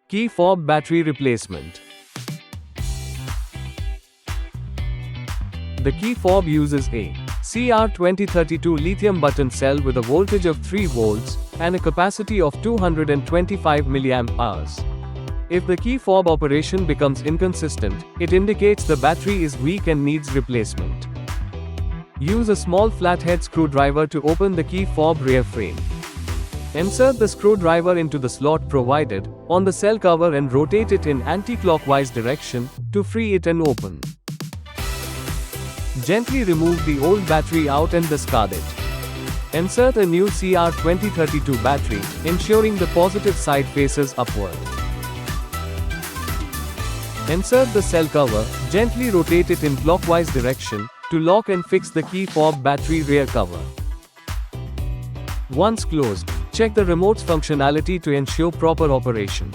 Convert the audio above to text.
Key fob battery replacement. The key fob uses a CR2032 lithium button cell with a voltage of 3 volts and a capacity of 225 mAh. If the key fob operation becomes inconsistent, it indicates the battery is weak and needs replacement. Use a small flathead screwdriver to open the key fob rear frame. Insert the screwdriver into the slot provided on the cell cover and rotate it in anti-clockwise direction to free it and open. Gently remove the old battery out and discard it. Insert a new CR2032 battery, ensuring the positive side faces upward. Insert the cell cover, gently rotate it in clockwise direction to lock and fix the key fob battery rear cover. Once closed, check the remote's functionality to ensure proper operation.